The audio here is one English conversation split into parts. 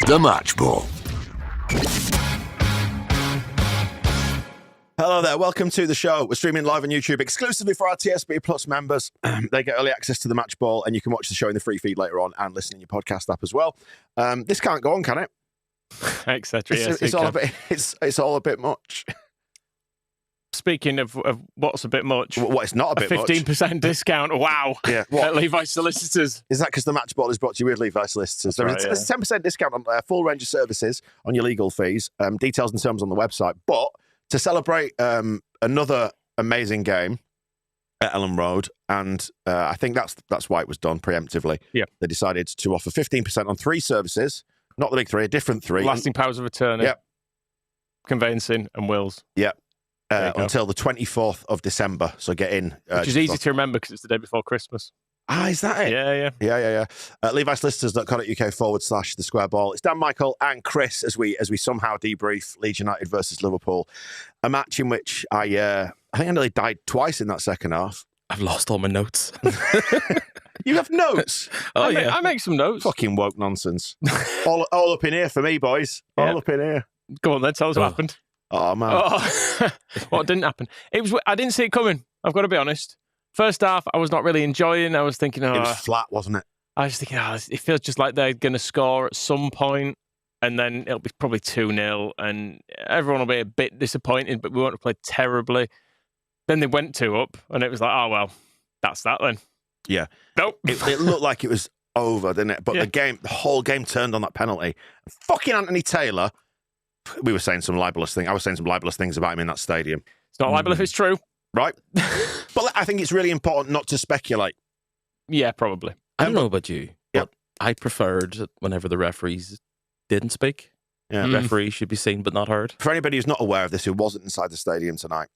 The Match Ball. Hello there, welcome to the show. We're streaming live on YouTube exclusively for our TSB Plus members. They get early access to the Match Ball, and you can watch the show in the free feed later on and listen in your podcast app as well. This can't go on, can it? Etc. It's all a bit much. Speaking of what's a bit much, What it's not a bit much. 15% discount. Wow. Yeah. What? At Levi's Solicitors. Is that because the Match Ball is brought to you with Levi Solicitors? That's right, There's a 10% discount on a full range of services on your legal fees. Details and terms on the website. But to celebrate another amazing game at Ellen Road, and I think that's why it was done preemptively. Yeah. They decided to offer 15% on 3 services, not the big 3, a different 3. Lasting powers of attorney. Yep. Conveyancing and wills. Yep. Until the 24th of December. So get in. Which is easy to remember because it's the day before Christmas. Is that it? Yeah. LeviSolicitors.co.uk/the square ball. It's Dan, Michael, and Chris as we somehow debrief Leeds United versus Liverpool. A match in which I think I nearly died twice in that second half. I've lost all my notes. You have notes? I make some notes. Fucking woke nonsense. all up in here for me, boys. All up in here. Go on then, tell us what happened. Oh, man. What didn't happen? I didn't see it coming. I've got to be honest. First half, I was not really enjoying. I was thinking, It was flat, wasn't it? I was thinking, it feels just like they're going to score at some point, and then it'll be probably 2-0, and everyone will be a bit disappointed, but we won't have played terribly. Then they went 2 up, and it was like, oh, well, that's that then. Yeah. Nope. It looked like it was over, didn't it? But the whole game turned on that penalty. Fucking Anthony Taylor. We were saying some libelous things. I was saying some libelous things about him in that stadium. It's not libel if it's true. Right. But I think it's really important not to speculate. Yeah, probably. I don't know about you, but I preferred whenever the referees didn't speak. Yeah. The referee should be seen but not heard. For anybody who's not aware of this, who wasn't inside the stadium tonight,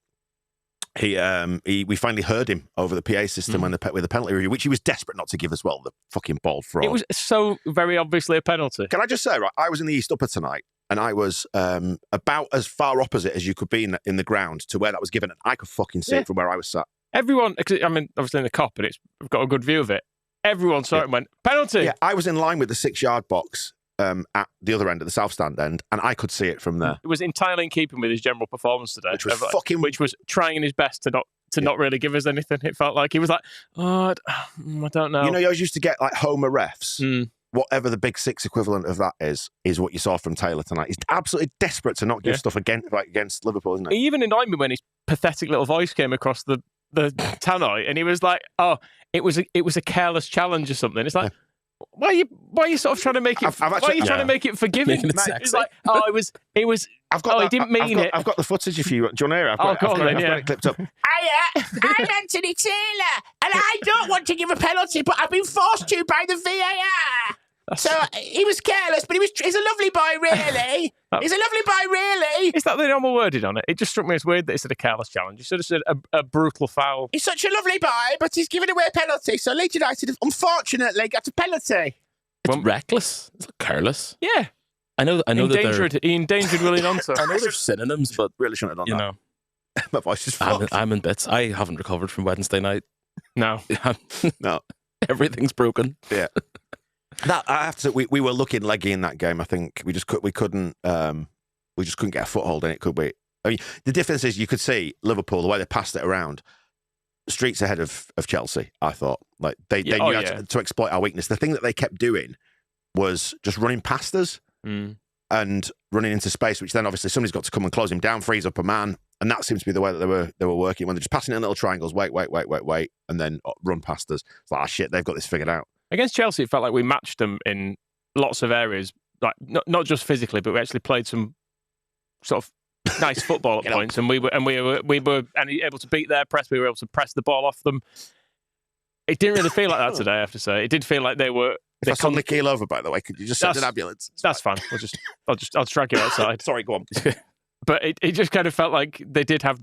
we finally heard him over the PA system with the penalty review, which he was desperate not to give as well, the fucking bald fraud. It was so very obviously a penalty. Can I just say, right, I was in the East Upper tonight, and I was about as far opposite as you could be in the ground to where that was given, and I could fucking see it from where I was sat. Everyone, I mean, obviously in the Cop, and we've got a good view of it. Everyone saw it and went, penalty! Yeah, I was in line with the 6-yard box at the other end, at the South Stand end, and I could see it from there. It was entirely in keeping with his general performance today. Which was trying his best to not really give us anything. It felt like he was like, I don't know. You know, you always used to get like Homer refs. Whatever the Big 6 equivalent of that is what you saw from Taylor tonight. He's absolutely desperate to not give stuff against Liverpool, isn't he? He even annoyed me when his pathetic little voice came across the tannoy, and he was like, it was a careless challenge or something. It's like, why are you sort of trying to make it? Why are you trying to make it forgiving? It's like, it was. He didn't mean it. I've got the footage if you want. Do you want to hear it? I've got it clipped up. I'm Anthony Taylor, and I don't want to give a penalty, but I've been forced to by the VAR. So he was careless, but he's a lovely boy, really. He's a lovely boy, really. Is that the normal wording on it? It just struck me as weird that he said a careless challenge. You should have said a brutal foul. He's such a lovely boy, but he's given away a penalty. So Leeds United, unfortunately, got a penalty. It's reckless. It's careless. Yeah. I know He endangered Willie Nonso. I know there's synonyms, but really shouldn't have done that. My voice is fucked. I'm in bits. I haven't recovered from Wednesday night. No. No. Everything's broken. Yeah. That I have to say, we were looking leggy in that game. I think we just couldn't get a foothold in it, could we? I mean, the difference is you could see Liverpool, the way they passed it around, streets ahead of Chelsea. I thought like they knew how to exploit our weakness. The thing that they kept doing was just running past us and running into space, which then obviously somebody's got to come and close him down, freeze up a man, and that seems to be the way that they were working when they're just passing in little triangles. Wait, and then run past us. It's like, shit, they've got this figured out. Against Chelsea, it felt like we matched them in lots of areas, like not just physically, but we actually played some sort of nice football at points, and we were able to beat their press. We were able to press the ball off them. It didn't really feel like that today, I have to say. It did feel like they were. If I suddenly keel over, by the way, could you just send an ambulance? That's fine. I'll drag you outside. Sorry, go on. But it just kind of felt like they did have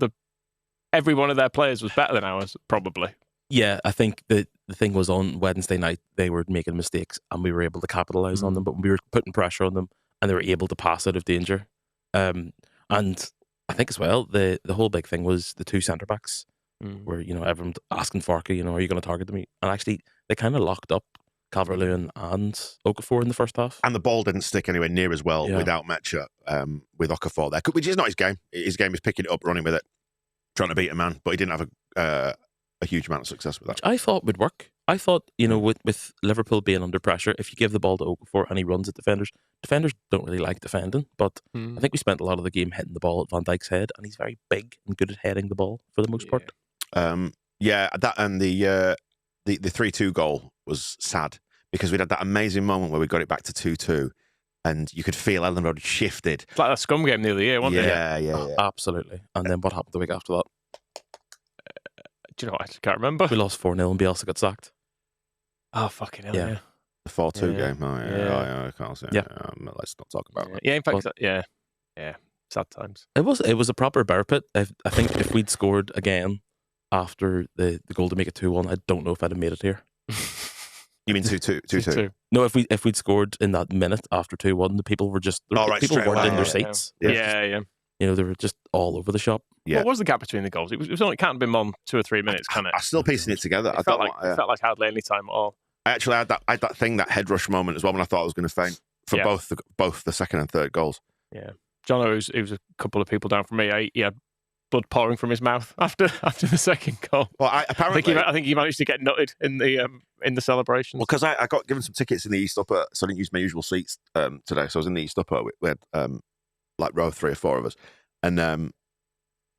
every one of their players was better than ours, probably. Yeah, I think the thing was on Wednesday night, they were making mistakes and we were able to capitalise on them, but we were putting pressure on them and they were able to pass out of danger. And I think as well, the whole big thing was the 2 centre-backs where, everyone asking Farke, are you going to target them? And actually, they kind of locked up Calvert-Lewin and Okafor in the first half. And the ball didn't stick anywhere near as well without Mecha, with Okafor there, which is not his game. His game is picking it up, running with it, trying to beat a man, but he didn't have a huge amount of success with that. Which I thought would work. I thought, with Liverpool being under pressure, if you give the ball to Okafor and he runs at defenders don't really like defending, but I think we spent a lot of the game hitting the ball at Van Dijk's head, and he's very big and good at heading the ball for the most part. That and the 3-2 goal was sad because we'd had that amazing moment where we got it back to 2-2 and you could feel Ellen Road shifted. It's like that scum game the other year, wasn't it? Yeah. Absolutely. And then what happened the week after that? Do you know what? I just can't remember. We lost 4-0 and Bielsa got sacked. Oh, fucking hell, yeah. The 4-2 game. Oh, yeah. I can't say. Yeah. Let's not talk about that. Yeah, in fact, yeah. Sad times. It was a proper bear pit. I think if we'd scored again after the goal to make it 2-1, I don't know if I'd have made it here. You mean 2-2? No, if we'd scored in that minute after 2-1, the people were just people weren't in their seats. Yeah. They were just all over the shop. Yeah. What was the gap between the goals? It can't have been more than 2 or 3 minutes, can it? I'm still piecing it together. It felt like hardly any time at all. I actually had that head rush moment as well when I thought I was going to faint for both the second and third goals. Yeah, John, it was a couple of people down from me. He had blood pouring from his mouth after the second goal. Well, I think he managed to get nutted in the celebration. Well, because I got given some tickets in the East Upper, so I didn't use my usual seats today. So I was in the East Upper. We had like row 3 or 4 of us, and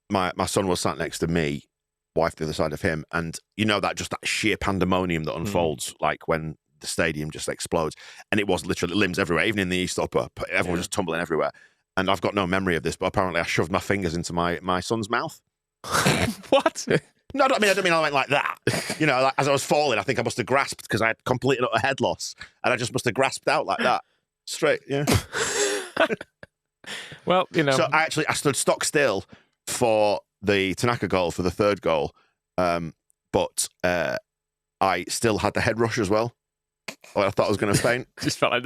my son was sat next to me, wife the other side of him, and that sheer pandemonium that unfolds like when the stadium just explodes, and it was literally limbs everywhere, even in the East Upper, everyone was just tumbling everywhere. And I've got no memory of this, but apparently I shoved my fingers into my son's mouth. What? No, I don't mean I went like that. Like, as I was falling, I think I must have grasped because I had complete and utter head loss, and I just must have grasped out like that, straight. Yeah. Well, So I stood stock still for the Tanaka goal, for the third goal, but I still had the head rush as well. I thought I was going to faint. Just felt like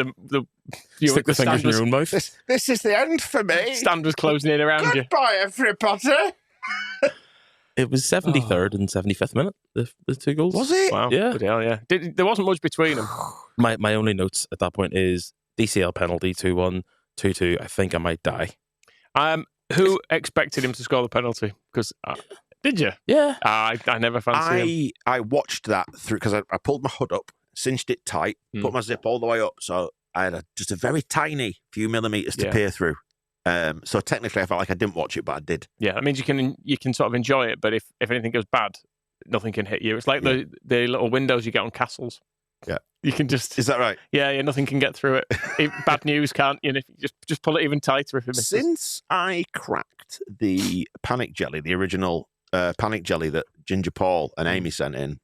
Stick the fingers in your own mouth. This is the end for me. Stand was closing in around you. Goodbye, everybody. It was 73rd and 75th minute, the 2 goals. Was it? Wow. Yeah. Bloody hell, yeah. There wasn't much between them. My only notes at that point is DCL penalty, 2-1, 2-2. I think I might die. Who expected him to score the penalty? Because did you? Yeah. I never fancied him. I watched that through because I pulled my hood up, cinched it tight, put my zip all the way up, so I had just a very tiny few millimeters to peer through. So technically, I felt like I didn't watch it, but I did. Yeah, that means you can sort of enjoy it, but if anything goes bad, nothing can hit you. It's like the little windows you get on castles. Yeah, you can just. Is that right? Yeah, nothing can get through it. Bad news can't. Just pull it even tighter if it misses. Since I cracked the panic jelly, the original panic jelly that Ginger Paul and Amy sent in,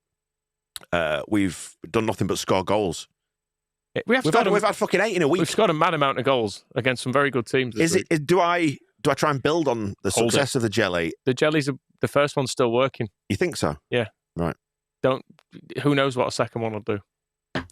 we've done nothing but score goals. We've had fucking 8 in a week. We've scored a mad amount of goals against some very good teams. Do I try and build on the success of the jelly? The jelly's the first one's still working. You think so? Yeah. Right. Who knows what a second one will do?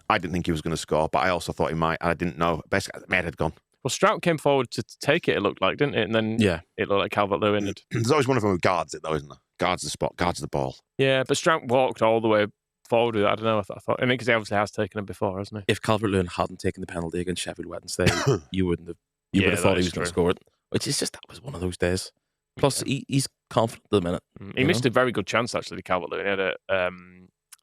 I didn't think he was going to score, but I also thought he might. I didn't know. Basically, my head had gone. Well, Strout came forward to take it looked like, didn't it? And then it looked like Calvert-Lewin had... There's always one of them who guards it, though, isn't there? Guards the spot, guards the ball. Yeah, but Strout walked all the way forward with it. I don't know. I thought, because he obviously has taken it before, hasn't he? If Calvert-Lewin hadn't taken the penalty against Sheffield Wednesday, you would have thought he was going to score it. Which is just, that was one of those days. Plus, he's confident at the minute. He missed a very good chance, actually, to Calvert-Lewin.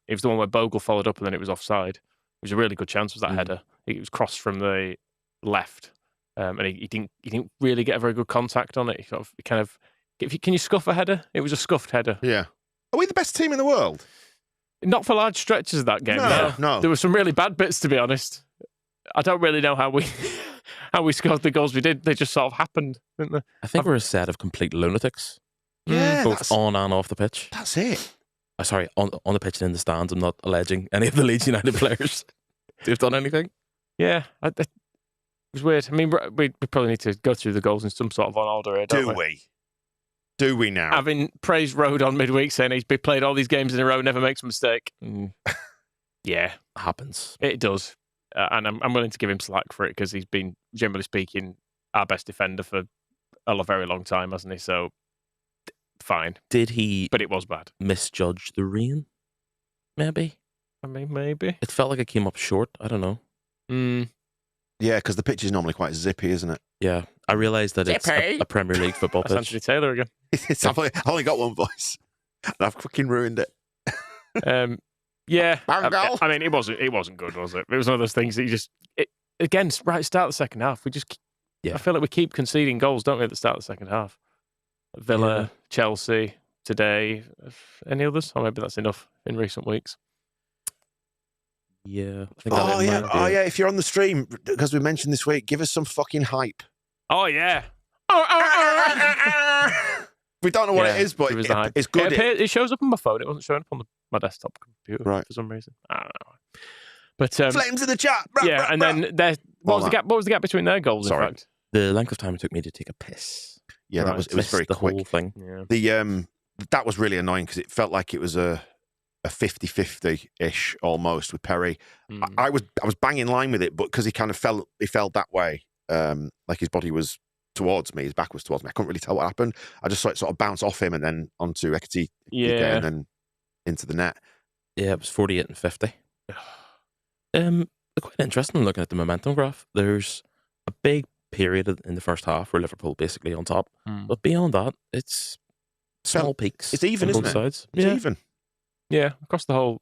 It was the one where Bogle followed up and then it was offside. It was a really good chance, was that header. It was crossed from the left, and he didn't really get a very good contact on it. He kind of can you scuff a header? It was a scuffed header. Yeah. Are we the best team in the world? Not for large stretches of that game. No. There were some really bad bits, to be honest. I don't really know how we scored the goals we did. They just sort of happened, didn't they? I think we're a set of complete lunatics. Yeah, both on and off the pitch. That's it. Sorry, on the pitch and in the stands. I'm not alleging any of the Leeds United players to have done anything. Yeah, it was weird. I mean, we probably need to go through the goals in some sort of on order here, don't we? Do we now? Having praised Rode on midweek, saying he's played all these games in a row, never makes a mistake. Yeah, happens. It does, and I'm willing to give him slack for it because he's been, generally speaking, our best defender for a very long time, hasn't he? So. Fine. Did he? But it was bad. Misjudge the rain? Maybe. I mean, maybe. It felt like it came up short. I don't know. Yeah, because the pitch is normally quite zippy, isn't it? Yeah, I realised that it's a Premier League football That's pitch. Anthony Taylor again. I've only got one voice. And I've fucking ruined it. Yeah. Bangal. I mean, it wasn't good, was it? It was one of those things that you just... Again, right at the start of the second half, I feel like we keep conceding goals, don't we, at the start of the second half? Villa, Chelsea, today. Any others? Or maybe that's enough in recent weeks. Yeah. Oh, yeah. If you're on the stream, because we mentioned this week, give us some fucking hype. Oh, yeah. We don't know what it is, but it's good. It shows up on my phone. It wasn't showing up on my desktop computer for some reason. I don't know. But flames in the chat. And then what was the gap? What was the gap between their goals? Sorry. In fact, the length of time it took me to take a piss. Yeah, it was very the quick. Whole thing. Yeah. That was really annoying because it felt like it was a 50-50-ish almost with Perry. I was bang in line with it, but because he kind of fell that way, like his body was towards me, his back was towards me. I couldn't really tell what happened. I just saw it sort of bounce off him and then onto Ekitike and then into the net. Yeah, it was 48 and 50. Quite interesting looking at the momentum graph. There's a big period in the first half where Liverpool basically on top, but beyond that, it's small peaks. It's even, on isn't both it? sides. It's even. Yeah, across the whole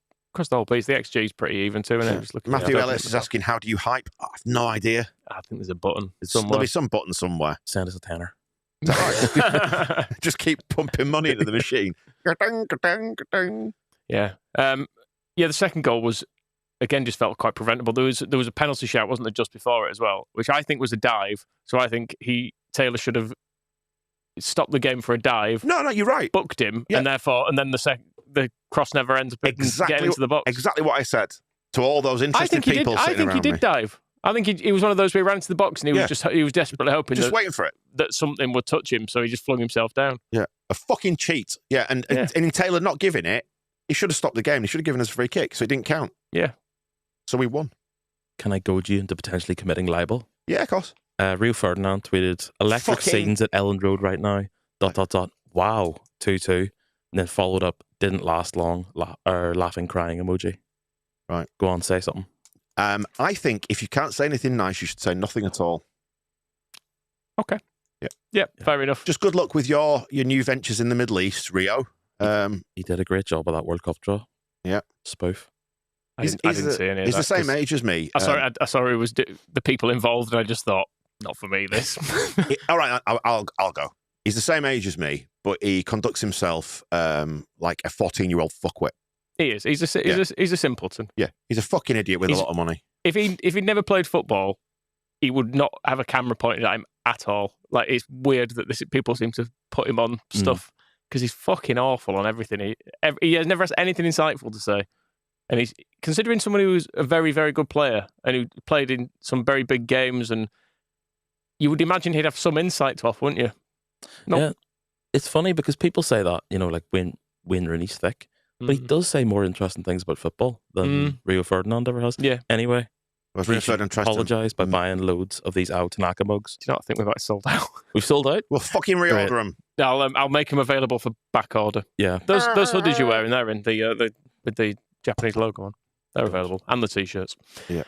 piece. The XG is pretty even too, isn't it? Just looking Matthew Ellis is asking, how do you hype? I have no idea. I think there's a button There'll be some button somewhere. Send us a tenner. Is that right? Just keep pumping money into the machine. Yeah. The second goal was, again, just felt quite preventable. There was a penalty shout, wasn't there, just before it as well, which I think was a dive. So I think Taylor should have stopped the game for a dive. No, you're right. Booked him, and then the cross never ends up getting into the box. Exactly what I said to all those interested people sitting around me. I think he did dive. I think he was one of those where he ran into the box and he was desperately hoping waiting for it, that something would touch him, so he just flung himself down. Yeah, a fucking cheat. Yeah, and in Taylor not giving it, he should have stopped the game. He should have given us a free kick, so it didn't count. Yeah, so we won. Can I goad you into potentially committing libel? Yeah, of course. Rio Ferdinand tweeted, "Electric scenes at Elland Road right now. ... Wow, 2-2." And then followed up, "Didn't last long." Laughing, crying emoji. Right, go on, say something. I think if you can't say anything nice, you should say nothing at all. Okay. Yeah, fair enough. Just good luck with your new ventures in the Middle East, Rio. He did a great job of that World Cup draw. Yeah. Spoof. I didn't see any of that. He's the same age as me. I saw it was the people involved, and I just thought, not for me, this. All right, I'll go. He's the same age as me, but he conducts himself like a 14-year-old fuckwit. He is. He's a simpleton. Yeah, he's a fucking idiot with a lot of money. If he'd never played football, he would not have a camera pointed at him at all. Like, it's weird that people seem to put him on stuff because he's fucking awful on everything. He has never has anything insightful to say. And he's considering someone who's a very, very good player and who played in some very big games, and you would imagine he'd have some insight to offer, wouldn't you? Nope. Yeah, it's funny because people say that, like Wayne Rooney's thick, but he does say more interesting things about football than Rio Ferdinand ever has. Yeah. Anyway, Rio Ferdinand apologise by buying loads of these Ao Tanaka mugs. Do you not think we've actually sold out? We've sold out? We'll fucking reorder them. I'll make them available for back order. Yeah. Those hoodies you're wearing, they're in with the Japanese logo on. They're available. And the T-shirts. Yeah.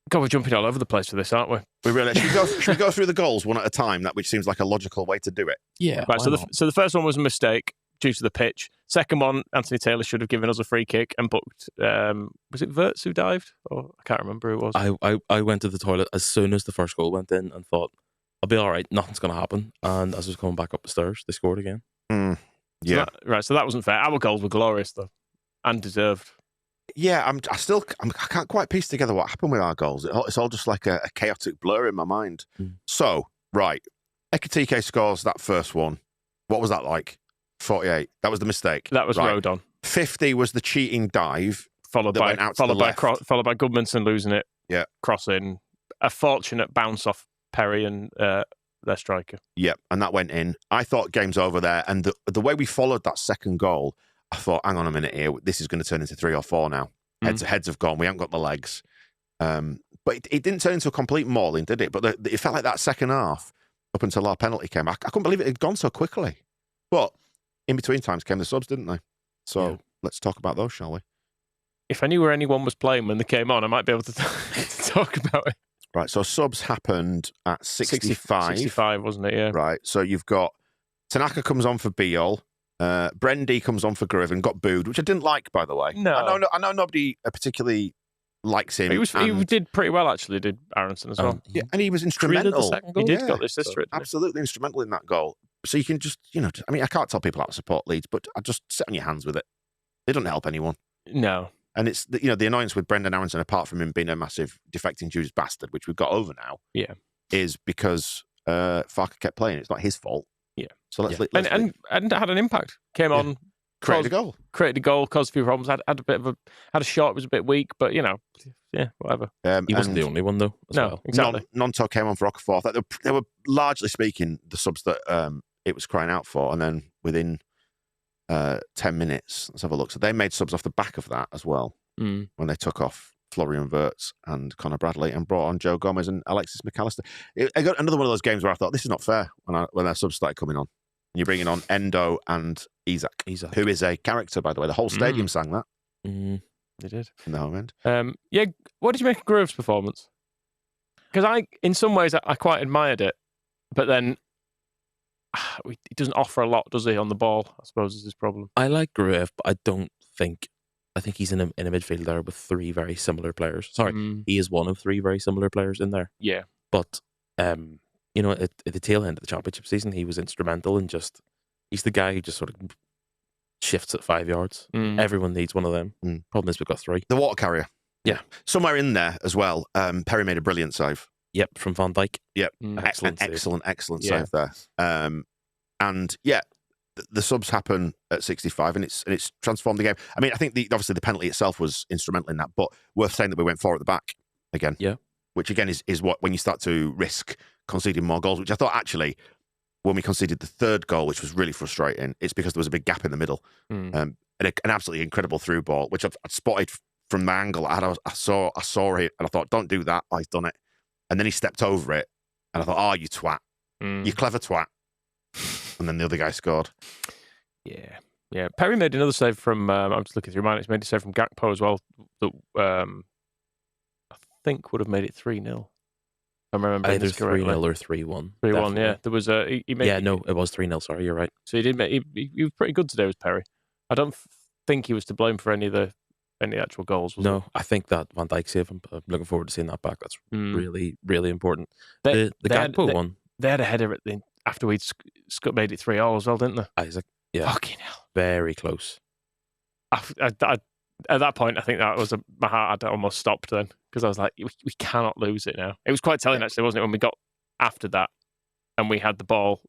God, we're jumping all over the place for this, aren't we? We really should we go through the goals one at a time? Which seems like a logical way to do it. Yeah. Right. So the first one was a mistake due to the pitch. Second one, Anthony Taylor should have given us a free kick and booked. Was it Wirtz who dived? Or I can't remember who it was. I went to the toilet as soon as the first goal went in and thought, I'll be all right. Nothing's going to happen. And as I was coming back up the stairs, they scored again. Yeah. So that wasn't fair. Our goals were glorious though, and deserved. Yeah, I can't quite piece together what happened with our goals. It's all just like a chaotic blur in my mind. So, right, Ekitike scores that first one. What was that like? 48. That was the mistake. That was rode on. 50 was the cheating dive, followed by Goodmanson losing it. Yeah, crossing. A fortunate bounce off Perry and their striker. Yeah, and that went in. I thought game's over there, and the way we followed that second goal, I thought, hang on a minute here, this is going to turn into 3 or 4 now. Heads have gone. We haven't got the legs. But it didn't turn into a complete mauling, did it? But it felt like that second half, up until our penalty came. I couldn't believe it had gone so quickly. But in between times came the subs, didn't they? So let's talk about those, shall we? if I knew where anyone was playing when they came on, I might be able to talk about it. Right, so subs happened at 65. 65, wasn't it? Yeah. Right, so you've got Tanaka comes on for Beal. Brendy comes on for Griven, got booed, which I didn't like, by the way. No. I know nobody particularly likes him. He did pretty well, actually, did Aronson as well. Yeah, and he was instrumental. The second goal. He did got the assist for it. Absolutely instrumental in that goal. So you can just, I mean, I can't tell people how to support Leeds, but I just sit on your hands with it. They don't help anyone. No. And it's, the annoyance with Brendan Aronson, apart from him being a massive defecting Judas bastard, which we've got over now, is because Farke kept playing. It's not his fault. Yeah. So let's and had an impact. Came on, created a goal, caused a few problems. Had a shot. It was a bit weak, but whatever. He wasn't the only one though. No, exactly. Nonto came on for Okafor. I thought they were largely speaking the subs that it was crying out for, and then within 10 minutes, let's have a look. So they made subs off the back of that as well when they took off Florian Wirtz and Conor Bradley and brought on Joe Gomez and Alexis McAllister. I got another one of those games where I thought, this is not fair when their subs started coming on. And you're bringing on Endo and Isak, who is a character, by the way. The whole stadium sang that. They did. In the home end. What did you make of Grove's performance? Because in some ways, I quite admired it. But then he doesn't offer a lot, does he, on the ball, I suppose is his problem. I like Grove, but I think he's in a midfield there with three very similar players. Sorry, he is one of three very similar players in there. Yeah. But, at the tail end of the championship season, he was instrumental in he's the guy who just sort of shifts at 5 yards. Everyone needs one of them. Problem is we've got three. The water carrier. Yeah. Somewhere in there as well, Perry made a brilliant save. Yep, from Van Dijk. Yep. Excellent Save there. And the subs happen at 65 and it's transformed the game. I mean, I think obviously the penalty itself was instrumental in that, but worth saying that we went 4 at the back again. Yeah. Which again is what, when you start to risk conceding more goals, which I thought actually when we conceded the third goal, which was really frustrating, it's because there was a big gap in the middle. And an absolutely incredible through ball, which I'd spotted from the angle. I saw it and I thought, don't do that. Oh, he's done it. And then he stepped over it and I thought, oh, you twat. You clever twat. And then the other guy scored. Yeah. Yeah. Perry made another save from, I'm just looking through mine, he made a save from Gakpo as well that I think would have made it 3-0. I remember either 3-0 or 3-1. 3-1, yeah. There was he made. Yeah, no, it was 3-0. Sorry, you're right. So he did make. He was pretty good today, was Perry. I don't think he was to blame for any actual goals. No, I think that Van Dijk save. I'm looking forward to seeing that back. That's really, really important. The Gakpo one. They had a header after we'd made it 3-0 as well, didn't they? Isaac, yeah, fucking hell, very close. At that point, I think that was my heart had almost stopped then because I was like, we cannot lose it now. It was quite telling, actually, wasn't it? When we got after that and we had the ball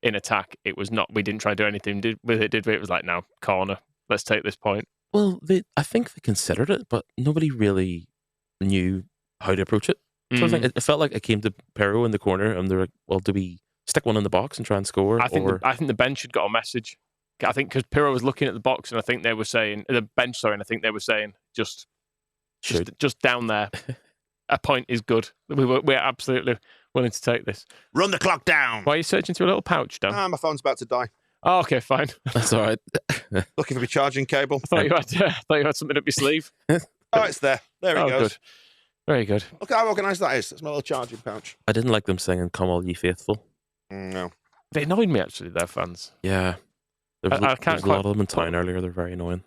in attack, it was not. We didn't try to do anything with it, did we? It was like, now corner. Let's take this point. Well, I think they considered it, but nobody really knew how to approach it. So I think it felt like it came to Pero in the corner, and they're like, "Well, do we stick one in the box and try and score?" I think the bench had got a message. I think because Pirro was looking at the box, and I think they were saying the bench. Sorry, and I think they were saying just down there. A point is good. We're absolutely willing to take this. Run the clock down. Why are you searching through a little pouch, Dan? My phone's about to die. Oh, okay, fine. That's all right. Looking for my charging cable. I thought you had something up your sleeve. Oh, it's there. There it goes. Good. Very good. Look how organised that is. It's my little charging pouch. I didn't like them singing "Come All Ye Faithful." No. They annoyed me, actually, their fans. Yeah. There was a lot of them in town earlier. They're very annoying.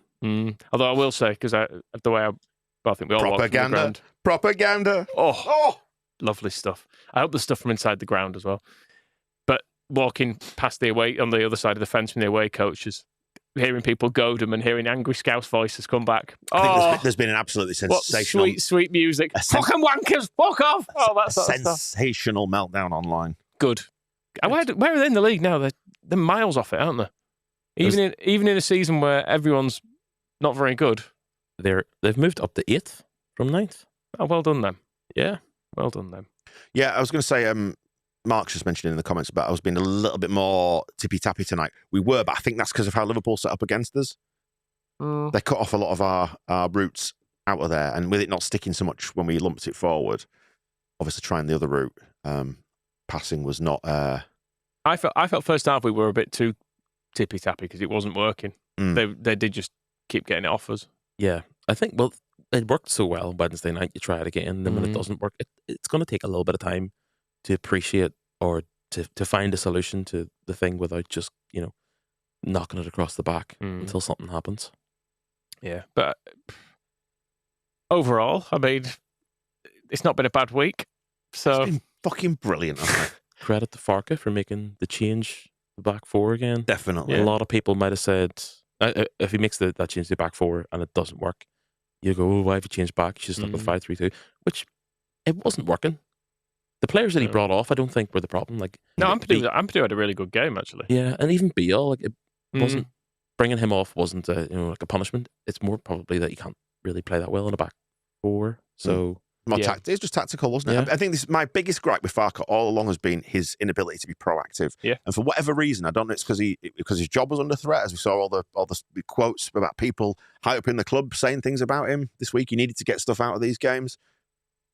Although I will say, because the way I think we all walked from the ground. Propaganda. Oh, lovely stuff. I hope there's stuff from inside the ground as well. But walking past the away, on the other side of the fence from the away coaches, hearing people goad them and hearing angry Scouse voices come back. I think there's been an absolutely sensational... Sweet music. Fucking wankers, fuck off! Oh, that's sensational meltdown online. Good. Where are they in the league now? They're miles off it, aren't they? Even in a season where everyone's not very good. They've moved up to 8th from 9th. Oh, well done them. Yeah. Well done them. Yeah, I was going to say... Mark's just mentioned in the comments about us being a little bit more tippy-tappy tonight. We were, but I think that's because of how Liverpool set up against us. They cut off a lot of our routes out of there, and with it not sticking so much when we lumped it forward, obviously trying the other route, passing was not... I felt first half we were a bit too tippy-tappy because it wasn't working. They did just keep getting it off us. Yeah. I think, well, it worked so well Wednesday night. You try it again, and then when it doesn't work, it's going to take a little bit of time to appreciate or to find a solution to the thing without just, knocking it across the back until something happens. Yeah, but overall, I mean, it's not been a bad week. So It's been fucking brilliant, hasn't it? Credit to Farke for making the change, the back four again. Definitely. A lot of people might have said, if he makes that change to the back four and it doesn't work, you go, why have you changed back? You should stuck with 5-3-2, which it wasn't working. The players that he brought off, I don't think were the problem. Ampadu had a really good game, actually. Yeah, and even Biel, it wasn't bringing him off wasn't a punishment. It's more probably that you can't really play that well in a back four. So It's just tactical, wasn't it? Yeah. I think this my biggest gripe with Farke all along has been his inability to be proactive. Yeah. And for whatever reason, I don't know, it's because his job was under threat, as we saw all the quotes about people high up in the club saying things about him this week. He needed to get stuff out of these games.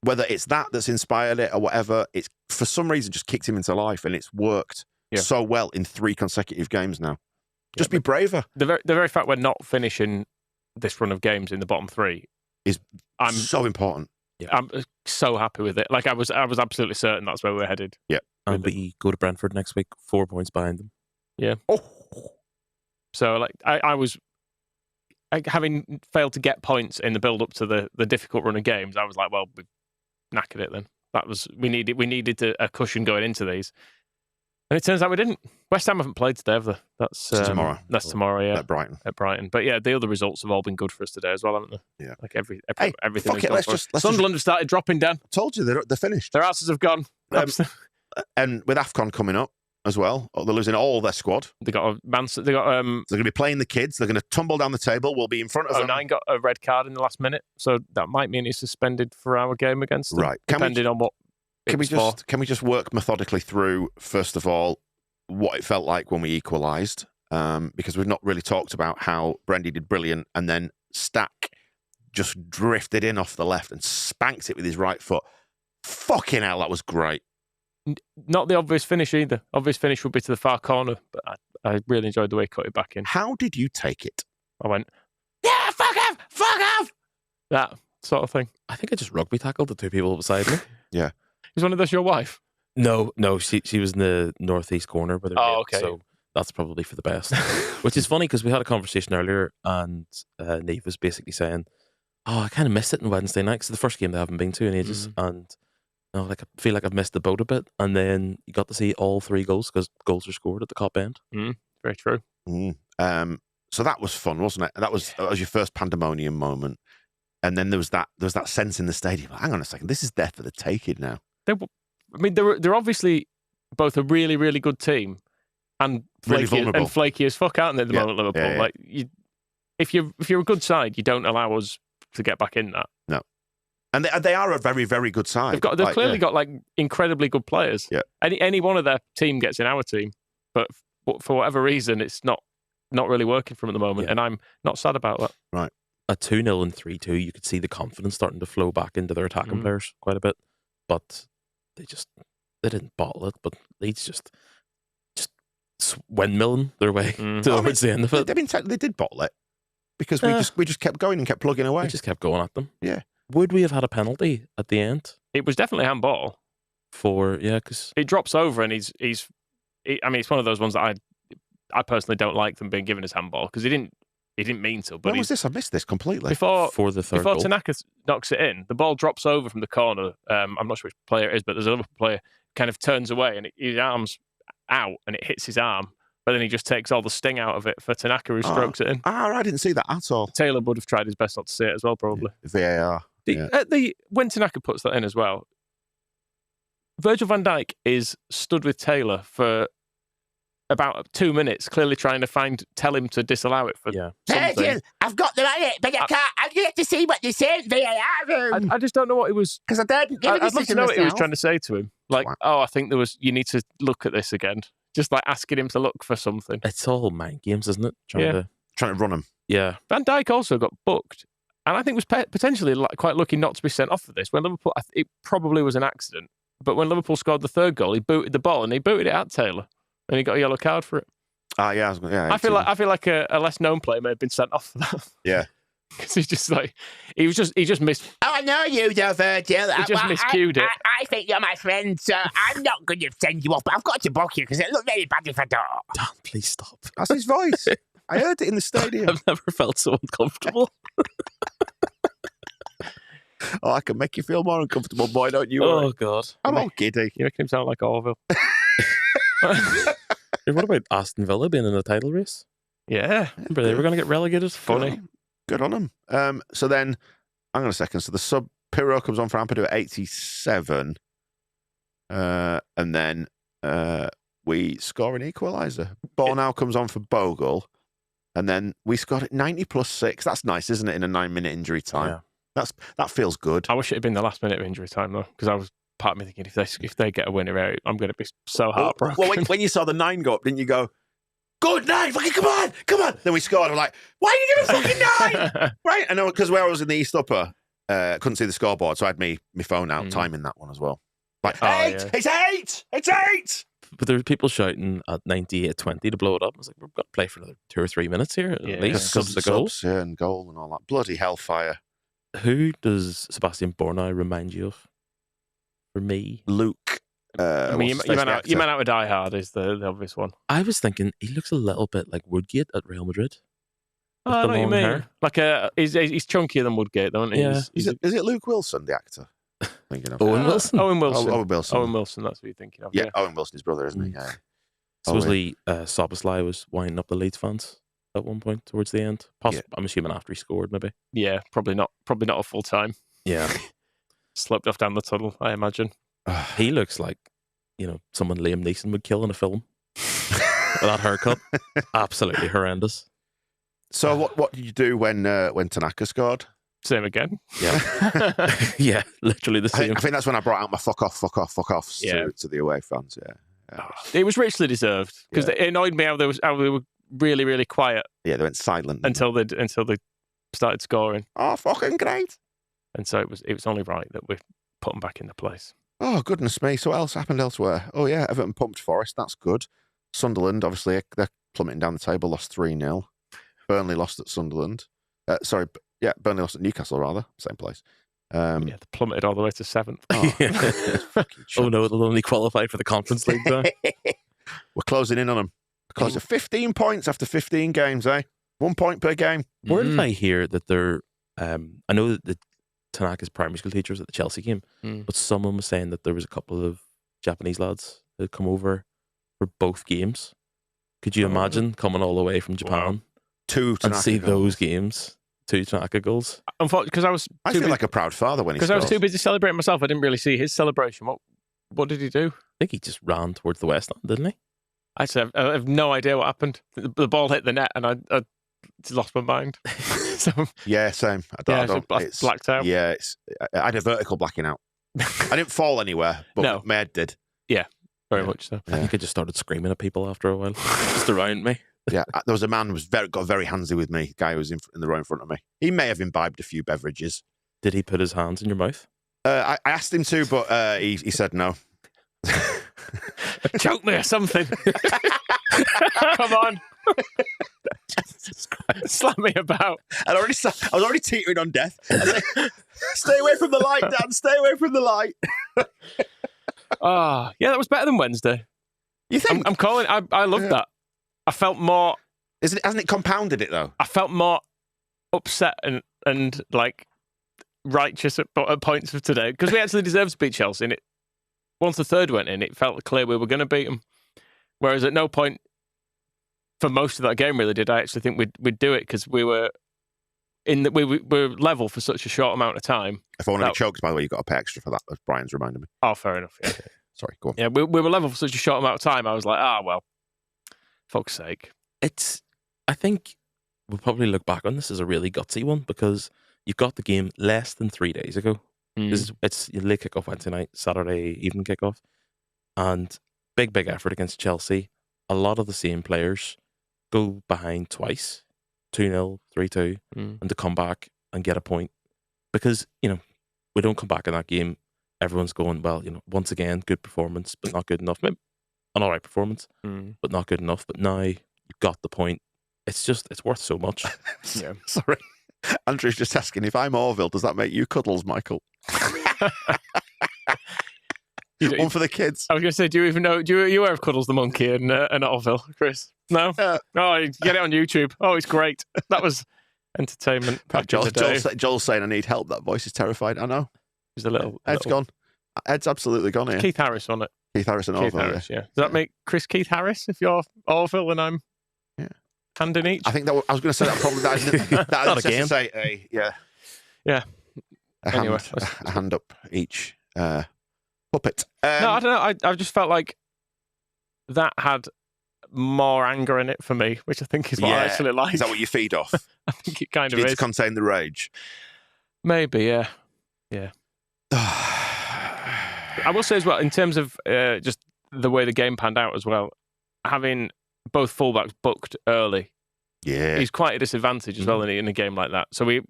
Whether it's that's inspired it or whatever, it's for some reason just kicked him into life, and it's worked so well in 3 consecutive games now. Just be braver. The very fact we're not finishing this run of games in the bottom 3 is so important. Yeah. I'm so happy with it. Like I was absolutely certain that's where we're headed. Yeah. And we go to Brentford next week, 4 points behind them. Yeah. Oh. So like I was having failed to get points in the build up to the difficult run of games, I was like, well, we've knackered it then. We needed a cushion going into these. And it turns out we didn't. West Ham haven't played today, have they? That's tomorrow. That's tomorrow, yeah. At Brighton. But yeah, the other results have all been good for us today as well, haven't they? Yeah. Like everything. Fuck it, let's Sunderland have started dropping down. I told you they're finished. Their asses have gone. And with AFCON coming up as well, they're losing all their squad. They got They're going to be playing the kids. They're going to tumble down the table. We'll be in front of them. 09 got a red card in the last minute, so that might mean he's suspended for our game against them. Right. Depending on what. Can we just work methodically through, first of all, what it felt like when we equalised? Because we've not really talked about how Brendy did brilliant, and then Stack just drifted in off the left and spanked it with his right foot. Fucking hell, that was great. Not the obvious finish either. Obvious finish would be to the far corner, but I really enjoyed the way he cut it back in. How did you take it? I went, yeah, fuck off! That sort of thing. I think I just rugby tackled the 2 people beside me. Yeah. Is one of those your wife? No, she was in the northeast corner. But okay. So that's probably for the best. Which is funny because we had a conversation earlier, and Neve was basically saying, "Oh, I kind of missed it on Wednesday night because the first game they haven't been to in ages, and I feel like I've missed the boat a bit." And then you got to see all 3 goals because goals were scored at the Cop end. Very true. So that was fun, wasn't it? That was your first pandemonium moment, and then there was that sense in the stadium. Hang on a second, this is there for the taking now. They're obviously both a really, really good team and flaky as fuck, aren't they, at the moment, Liverpool? Yeah. Like, if you're a good side, you don't allow us to get back in that. No. And they are a very, very good side. They've clearly got like incredibly good players. Yeah. Any one of their team gets in our team, but for whatever reason, it's not really working for them at the moment, and I'm not sad about that. Right. At 2-0 and 3-2, you could see the confidence starting to flow back into their attacking players quite a bit, but they didn't bottle it. But Leeds just windmilling their way towards the end of it. They did bottle it because we just kept going and kept plugging away. We just kept going at them. Yeah. Would we have had a penalty at the end? It was definitely handball. Because it drops over, and he's. I mean, it's one of those ones that I personally don't like them being given as handball because he didn't mean to. But when was this? I missed this completely. Before the third goal. Tanaka knocks it in, the ball drops over from the corner. I'm not sure which player it is, but there's another player kind of turns away and his arm's out and it hits his arm. But then he just takes all the sting out of it for Tanaka, who strokes it in. I didn't see that at all. Taylor would have tried his best not to see it as well, probably. VAR. When Tanaka puts that in as well, Virgil van Dijk is stood with Taylor for about 2 minutes, clearly trying to tell him to disallow it for something. Virgil, I've got them on it, but I can't. I get to see what they say in VAR. I just don't know what it was. Because I didn't give I'd love to know what he was trying to say to him. Like, I think you need to look at this again. Just like asking him to look for something. It's all mind games, isn't it? Trying to run him. Yeah. Van Dijk also got booked, and I think was potentially quite lucky not to be sent off for this. When Liverpool, it probably was an accident, but when Liverpool scored the 3rd goal, he booted the ball and he booted it at Taylor, and he got a yellow card for it. Yeah. I feel like a less known player may have been sent off for that. Yeah. because he just missed. Oh, I know you, though, Virgil. He just miscued it. I think you're my friend, so I'm not going to send you off, but I've got to book you because it looked very bad if I don't. Dan, please stop. That's his voice. I heard it in the stadium. I've never felt so uncomfortable. Oh, I can make you feel more uncomfortable, boy, don't you? Oh, God. I'm all giddy. You're making him sound like Orville. What about Aston Villa being in the title race? Yeah. Remember, they were going to get relegated? Funny. Good on them. So then, hang on a second. So the sub Pirro comes on for Ampadu at 87. And then we score an equaliser. Bornau comes on for Bogle. And then we scored at 90 plus 6. That's nice, isn't it, in a 9-minute injury time? Yeah. That feels good. I wish it had been the last minute of injury time, though, because I was part of me thinking if they get a winner out, I'm going to be so heartbroken. Well, when you saw the 9 go up, didn't you go, good 9, fucking come on. Then we scored. I'm like, why are you giving fucking 9? Right? I know, because where I was in the East Upper, couldn't see the scoreboard, so I had my phone out timing that one as well. Like, eight! It's 8! But there were people shouting at 98-20 to blow it up. I was like, we've got to play for another 2 or 3 minutes here at least. Subs, the goal. Yeah, and goal and all that. Bloody hellfire. Who does Sebastian Bornau remind you of? For me, Luke. I mean, you meant out with Die Hard is the obvious one. I was thinking he looks a little bit like Woodgate at Real Madrid. Oh, I know what you mean. Hair. Like he's chunkier than Woodgate, don't he? Yeah. Is it Luke Wilson, the actor? Thinking of Owen Wilson. Owen Wilson. Owen Wilson. Owen Wilson. That's what you're thinking of. Yeah, Owen Wilson, his brother, isn't he? Yeah. Supposedly, Soboslai was winding up the Leeds fans at one point towards the end. I'm assuming after he scored, maybe. Yeah, probably not a full time. Yeah, sloped off down the tunnel, I imagine. He looks like someone Liam Neeson would kill in a film. That haircut, absolutely horrendous. So what did you do when Tanaka scored? Same again. Yeah, yeah, literally the same. I think that's when I brought out my fuck off to the away fans. Yeah. It was richly deserved because it annoyed me how they were really, really quiet. Yeah, they went silent until they started scoring. Oh, fucking great! And so it was only right that we put them back into place. Oh, goodness me. So what else happened elsewhere? Oh, yeah, Everton pumped Forest. That's good. Sunderland, obviously, they're plummeting down the table, lost 3-0. Burnley lost at Sunderland. Burnley lost at Newcastle, rather. Same place. They plummeted all the way to 7th. Oh no, they'll only qualify for the Conference League, though. We're closing in on them. Close to 15 points after 15 games, eh? 1 point per game. Where did I hear that they're... I know that the Tanaka's primary school teachers at the Chelsea game, but someone was saying that there was a couple of Japanese lads that had come over for both games. Could you imagine coming all the way from Japan to and see those games? 2 Tanaka goals. Unfortunately, because I feel like a proud father when he scores. Because I was too busy celebrating myself. I didn't really see his celebration. What did he do? I think he just ran towards the West End, didn't he? I have no idea what happened. The ball hit the net and I lost my mind. Yeah, same. I blacked out. Yeah, I had a vertical blacking out. I didn't fall anywhere, but my head did. Yeah, very much so. I think I just started screaming at people after a while, just around me. Yeah, there was a man who got very handsy with me. Guy who was in the row in front of me. He may have imbibed a few beverages. Did he put his hands in your mouth? I asked him to, but he said no. Choke me or something. Come on. Slap me about. I was already teetering on death. I was like, stay away from the light, Dan. Stay away from the light. Yeah, that was better than Wednesday. You think? I'm calling. I loved that. I felt more. Hasn't it compounded it though? I felt more upset and like righteous at points of today because we actually deserved to beat Chelsea. And once the third went in, it felt clear we were going to beat them. Whereas at no point for most of that game really did I actually think we'd do it because we were we were level for such a short amount of time. If I want to be choked, by the way, you've got to pay extra for that. As Brian's reminded me. Oh, fair enough. Yeah. Sorry, go on. Yeah, we were level for such a short amount of time. I was like, well, fuck's sake. I think we'll probably look back on this as a really gutsy one because you've got the game less than 3 days ago. It's your late kickoff Wednesday night, Saturday evening kickoff, and big effort against Chelsea. A lot of the same players go behind twice, 2-0, 3-2, and to come back and get a point because we don't come back in that game. Everyone's going, well, once again, good performance, but not good enough. Maybe an all right performance, but not good enough. But now you've got the point. It's worth so much. Yeah, sorry. Andrew's just asking, if I'm Orville, does that make you Cuddles, Michael? One for the kids. I was going to say, do you even know? Do you aware of Cuddles the monkey and Orville, Chris? No. Oh, you get it on YouTube. Oh, it's great. That was entertainment. Joel's saying, I need help. That voice is terrified. I know. He's a little. Ed's gone. Ed's absolutely gone here. Keith Harris on it. Keith Harris and Orville. Harris, yeah. Does that make Chris Keith Harris if you're Orville and I'm hand in each? I think that I was going to say that probably that Not a game. Say Yeah. A hand up each puppet. No, I don't know. I just felt like that had more anger in it for me, which I think is what I actually like. Is that what you feed off? I think it kind of need is. to contain the rage. Maybe, yeah. I will say as well, in terms of just the way the game panned out as well, having both fullbacks booked early is quite a disadvantage as well in a game like that. So we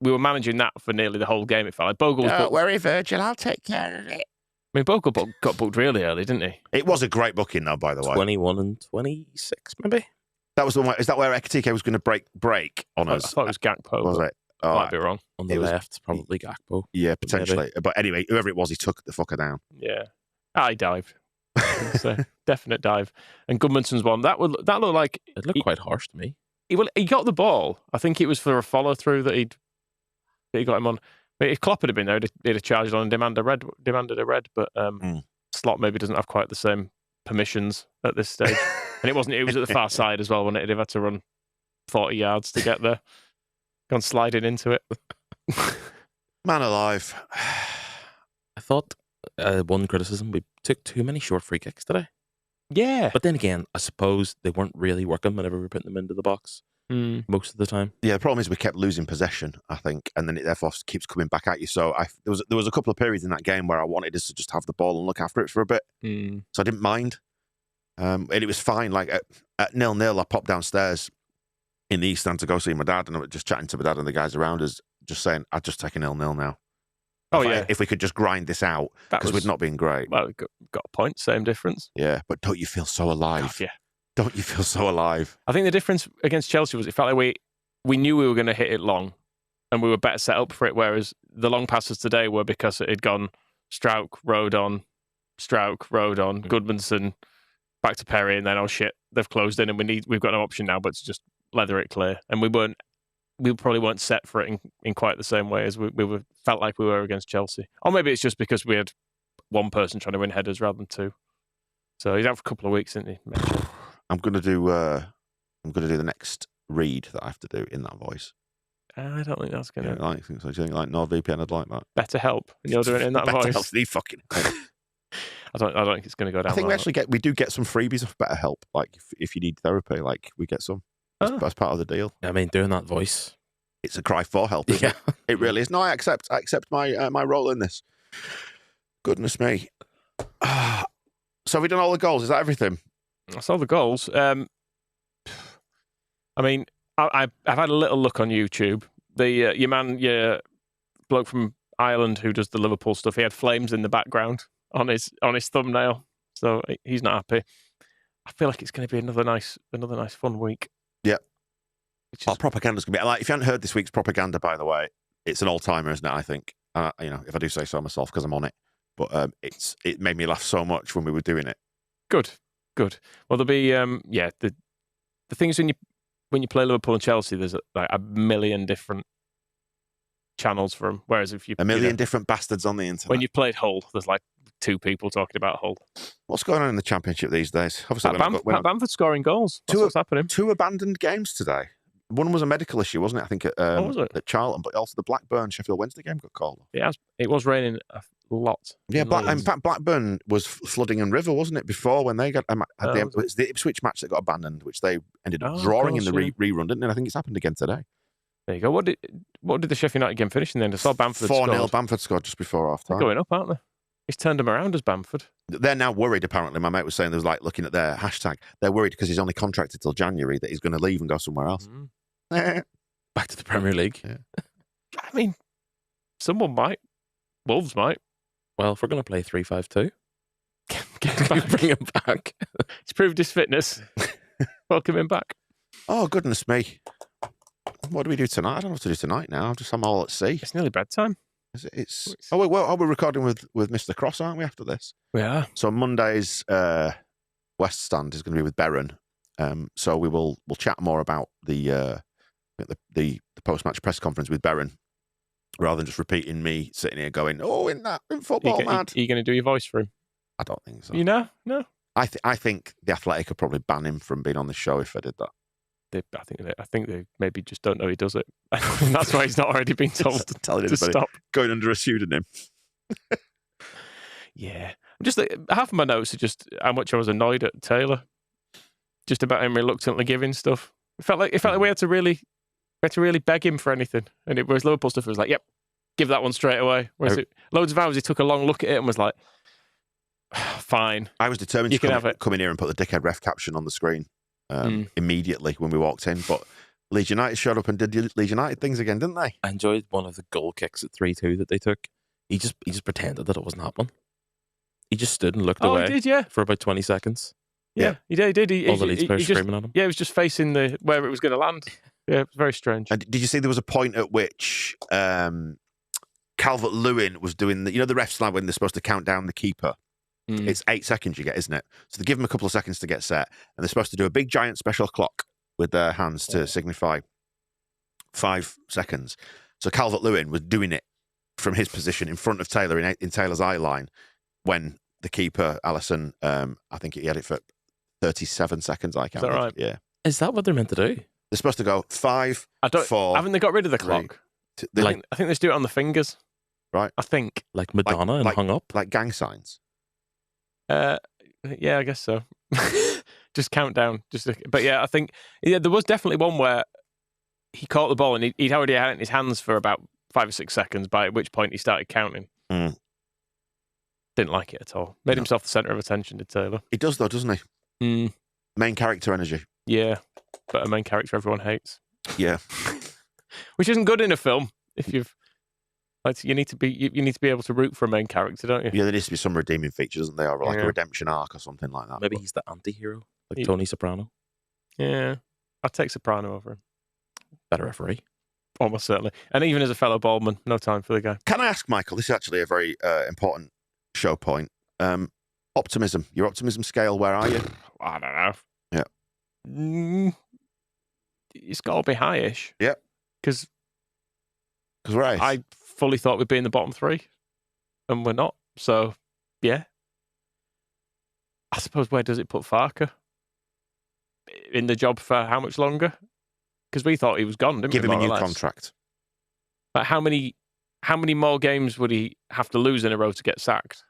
were managing that for nearly the whole game, it felt like. Bogle was Don't worry, Virgil, I'll take care of it. I mean, Bogle got booked really early, didn't he? It was a great booking, though, by the way. 21 and 26, maybe? That was the one. Is that where Ekitike was going to break on us? I thought it was Gakpo. Was it? Oh, might be wrong. On the left, probably Gakpo. Yeah, potentially. But anyway, whoever it was, he took the fucker down. Yeah. He dived. So, definite dive. And Goodmanson's one, that looked like... It looked quite harsh to me. He got the ball. I think it was for a follow-through that he got him on. I mean, if Klopp had been there, he'd have charged on and demanded a red. But Slot maybe doesn't have quite the same permissions at this stage. And it was at the far side as well, when he'd have had to run 40 yards to get there. Gone sliding into it. Man alive. I thought one criticism, we took too many short free kicks today. Yeah. But then again, I suppose they weren't really working whenever we were putting them into the box most of the time. Yeah, the problem is we kept losing possession, I think, and then it therefore keeps coming back at you. So there was a couple of periods in that game where I wanted us to just have the ball and look after it for a bit. So I didn't mind. And it was fine. Like at 0-0, I popped downstairs in the East Stand to go see my dad, and I was just chatting to my dad and the guys around us, just saying, I'd just take a 0-0 now. If we could just grind this out, because we'd not been great. Well, got a point, same difference. Yeah, but don't you feel so alive? God, yeah. Don't you feel so alive? I think the difference against Chelsea was it felt like we knew we were going to hit it long, and we were better set up for it, whereas the long passes today were because it had gone Struijk, Rodon, Goodmanson, back to Perry, and then, oh shit, they've closed in, and we've got no option now but to just leather it clear. And we probably weren't set for it in quite the same way as we felt like we were against Chelsea. Or maybe it's just because we had one person trying to win headers rather than two. So he's out for a couple of weeks, isn't he? I'm gonna do the next read that I have to do in that voice. I don't think that's gonna. I think so. Do you think like NordVPN? I'd like that. Better help, and you're doing it in that voice. Help, fucking. I don't think it's going to go down. I think we do get some freebies of BetterHelp. Like if you need therapy, like we get some. That's part of the deal. I mean, doing that voice, it's a cry for help. Isn't it? It really is. No, I accept my role in this. Goodness me. So have we done all the goals? Is that everything? That's all the goals. I mean, I've had a little look on YouTube. Your bloke from Ireland who does the Liverpool stuff, he had flames in the background on his thumbnail, so he's not happy. I feel like it's going to be another nice fun week. Yeah. Propaganda's going to be like, if you haven't heard this week's propaganda, by the way, it's an all-timer, isn't it? I think, if I do say so myself, because I'm on it. But it made me laugh so much when we were doing it. Good. Well, there'll be the things when you play Liverpool and Chelsea, there's like a million different channels for them. Whereas if you different bastards on the internet. When you played Hull, there's like two people talking about Hull. What's going on in the Championship these days? Obviously, Bamford scoring goals. That's what's happening. 2 abandoned games today. One was a medical issue, wasn't it? I think at Charlton, but also the Blackburn Sheffield Wednesday game got called. It was raining a lot. Yeah, in fact, Blackburn was flooding in River, wasn't it? Before when they got it's the Ipswich match that got abandoned, which they ended up drawing in the rerun, didn't it? I think it's happened again today. There you go. What did the Sheffield United game finish in the end? I saw Bamford 4-0. Bamford scored just before half time. They're going up, aren't they? He's turned them around as Bamford. They're now worried, apparently. My mate was saying, there was like looking at their hashtag. They're worried because he's only contracted till January that he's going to leave and go somewhere else. Back to the Premier League. Yeah. I mean, someone might. Wolves might. Well, if we're going to play 3-5-2, bring him back. He's proved his fitness. Welcome him back. Oh, goodness me. What do we do tonight? I don't know what to do tonight now. I'm all at sea. It's nearly bedtime. We're recording with Mr. Cross, aren't we, after this? We are. So Monday's West Stand is going to be with Berron. So we'll chat more about the post-match press conference with Berron, rather than just repeating me sitting here going, in football, mad. Are you going to do your voice for him? I don't think so. You know? No. I think the Athletic could probably ban him from being on the show if I did that. I think they maybe just don't know he does it. And that's why he's not already been told to stop. Going under a pseudonym. Yeah. Just half of my notes are just how much I was annoyed at Taylor. Just about him reluctantly giving stuff. It felt like we had to really beg him for anything. And whereas Liverpool stuff was like, yep, give that one straight away. Whereas loads of hours he took a long look at it and was like, fine. I was determined to come in here and put the dickhead ref caption on the screen immediately when we walked in. But Leeds United showed up and did Leeds United things again, didn't they? I enjoyed one of the goal kicks at 3-2 that they took. He just pretended that it wasn't happening. He just stood and looked away he did, yeah. for about 20 seconds. Yeah, he did. All the Leeds players screaming at him. Yeah, he was just facing where it was going to land. Yeah, it was very strange. And did you see there was a point at which Calvert-Lewin was doing the refs line when they're supposed to count down the keeper? It's 8 seconds you get, isn't it? So they give them a couple of seconds to get set, and they're supposed to do a big giant special clock with their hands to signify 5 seconds. So Calvert-Lewin was doing it from his position in front of Taylor in Taylor's eye line when the keeper, Alisson, I think he had it for 37 seconds. I counted. Is that right? Yeah. Is that what they're meant to do? They're supposed to go 5, 4. Haven't they got rid of the clock? I think they just do it on the fingers. Right. I think. Like Madonna and hung up? Like gang signs. Yeah, I guess so. Just count down. But yeah, I think there was definitely one where he caught the ball and he'd already had it in his hands for about 5 or 6 seconds, by which point he started counting. Didn't like it at all. Made himself the centre of attention, did Taylor. He does, though, doesn't he? Main character energy. Yeah, but a main character everyone hates. Yeah. Which isn't good in a film. If you need to be able to root for a main character, don't you? Yeah, there needs to be some redeeming feature, doesn't there? Or like a redemption arc or something like that. Maybe he's the anti-hero, like Tony Soprano. Yeah, I'd take Soprano over him. Better referee. Almost certainly. And even as a fellow baldman, no time for the guy. Can I ask, Michael, this is actually a very important show point. Optimism. Your optimism scale, where are you? I don't know. Yeah. It's got to be high-ish. Yep. Because right. I fully thought we'd be in the bottom 3, and we're not. So, yeah. I suppose, where does it put Farke? In the job for how much longer? Because we thought he was gone, didn't we? Give him a new contract. Like how many more games would he have to lose in a row to get sacked?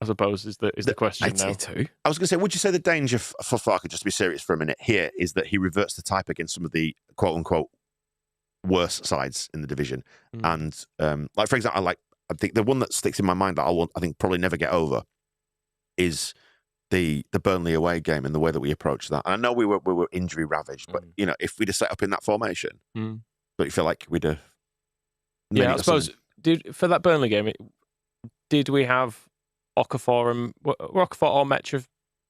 I suppose is the question. I'd say 2. I was going to say, would you say the danger for Farke, just to be serious for a minute here, is that he reverts the type against some of the quote unquote worse sides in the division? And like, for example, I think the one that sticks in my mind that I think probably never get over is the Burnley away game and the way that we approached that. And I know we were injury ravaged, but if we'd have set up in that formation, don't you feel like we'd have? Yeah, I suppose. For that Burnley game, did we have Okafor or Metriv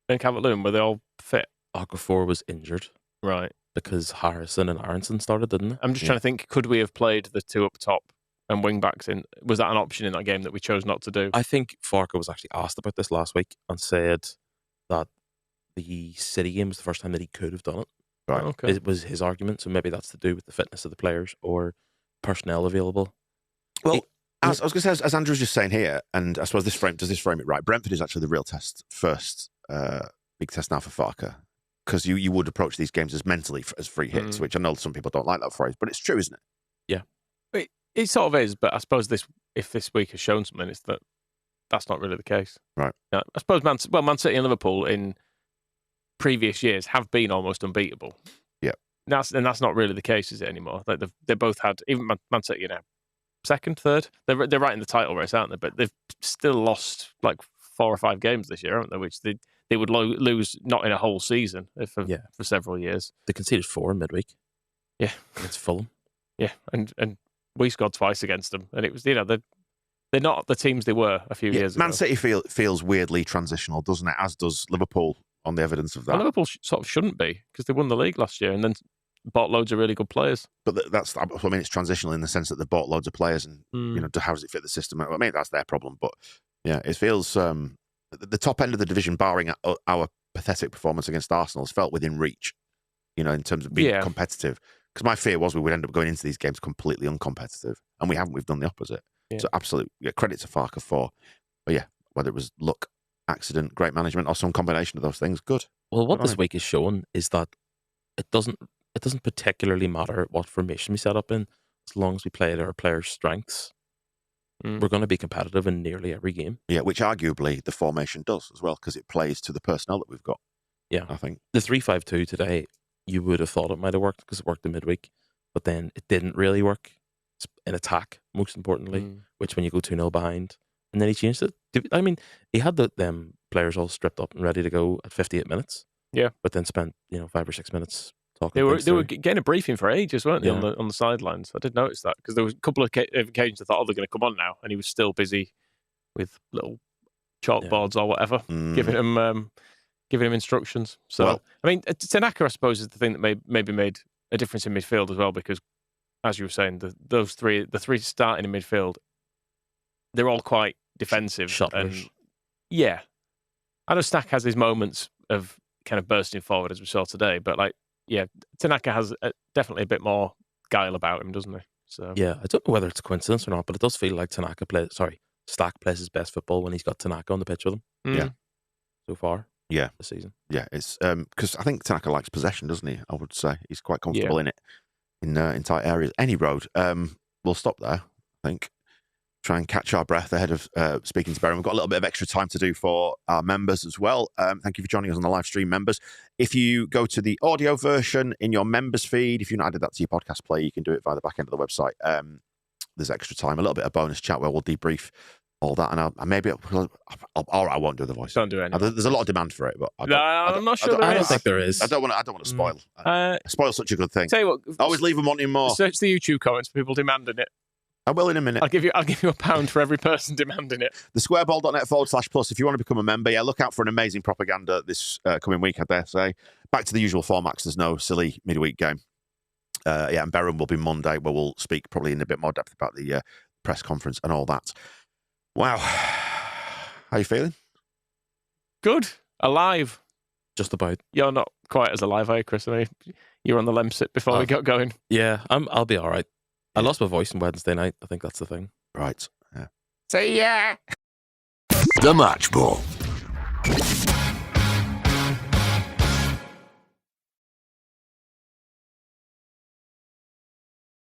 and Calvert-Lewin? Were they all fit? Okafor was injured, right? Because Harrison and Aronson started, didn't they? I'm just trying to think. Could we have played the 2 up top and wing backs in? Was that an option in that game that we chose not to do? I think Farke was actually asked about this last week and said that the City game was the first time that he could have done it. Right. Okay. It was his argument, so maybe that's to do with the fitness of the players or personnel available. Well, I was going to say, as Andrew's just saying here, and I suppose does this frame it right? Brentford is actually the real first big test now for Farke, because you would approach these games as mentally as free hits, which I know some people don't like that phrase, but it's true, isn't it? Yeah. It sort of is, but I suppose if this week has shown something, it's that's not really the case. Right. Yeah, I suppose Man City and Liverpool in previous years have been almost unbeatable. Yeah. And that's not really the case, is it, anymore? Like they both had, even Man City, second, third. They're right in the title race, aren't they? But they've still lost like 4 or 5 games this year, haven't they? Which they would lose not in a whole season for several years. They conceded 4 in midweek. Yeah. Against Fulham. Yeah, and we scored twice against them, and it was they're not the teams they were a few years ago. Man City feels weirdly transitional, doesn't it? As does Liverpool, on the evidence of that. Well, Liverpool sort of shouldn't be, because they won the league last year, and then bought loads of really good players. But that's, I mean, it's transitional in the sense that they've bought loads of players, and how does it fit the system? I mean, that's their problem. But yeah, it feels the top end of the division, barring our pathetic performance against Arsenal, has felt within reach. In terms of being competitive. Because my fear was we would end up going into these games completely uncompetitive, and we haven't. We've done the opposite. Yeah. So absolute credit to Farke for, but yeah, whether it was luck, accident, great management, or some combination of those things, good. Well, what this week is showing is that it doesn't particularly matter what formation we set up in, as long as we play to our players' strengths. We're going to be competitive in nearly every game. Yeah, which arguably the formation does as well, because it plays to the personnel that we've got. Yeah, I think the 3-5-2 today, you would have thought it might have worked because it worked in midweek, but then it didn't really work in attack, most importantly, which when you go 2-0 behind. And then he changed it. I mean, he had them players all stripped up and ready to go at 58 minutes. Yeah. But then spent 5 or 6 minutes talking. They were getting a briefing for ages, weren't they, on the sidelines? I did notice that, because there was a couple of occasions I thought, they're going to come on now, and he was still busy with little chalkboards or whatever, giving him instructions. So, I mean, Tanaka, I suppose, is the thing that maybe made a difference in midfield as well, because, as you were saying, the three starting in midfield, they're all quite defensive. Shotters. And I know Stack has his moments of kind of bursting forward, as we saw today, but Tanaka has definitely a bit more guile about him, doesn't he? So yeah, I don't know whether it's a coincidence or not, but it does feel like Stack plays his best football when he's got Tanaka on the pitch with him. Yeah, so far. Yeah, this season. Yeah, it's because I think Tanaka likes possession, doesn't he? I would say he's quite comfortable in it, in tight areas. Any road. We'll stop there, I think. Try and catch our breath ahead of speaking to Barry. We've got a little bit of extra time to do for our members as well. Thank you for joining us on the live stream, members. If you go to the audio version in your members feed, if you've not added that to your podcast player, you can do it via the back end of the website. There's extra time, a little bit of bonus chat where we'll debrief all that, and I won't do the voice. Don't do it. There's a lot of demand for it, but I'm not sure. I don't think there is. I don't want to spoil. Spoil such a good thing. Tell you what, I always leave them wanting more. Search the YouTube comments for people demanding it. I will in a minute. I'll give you £1 for every person demanding it. Thesquareball.net/plus if you want to become a member. Yeah, look out for an amazing propaganda this coming week, I dare say. Back to the usual formats. There's no silly midweek game. And Berham will be Monday, where we'll speak probably in a bit more depth about the press conference and all that. Wow. How you feeling? Good. Alive. Just about. You're not quite as alive, are you, Chris? I mean, you were on the Lemsip before we got going. Yeah, I'll be all right. I lost my voice on Wednesday night. I think that's the thing. Right. Yeah. See ya. The Match Ball.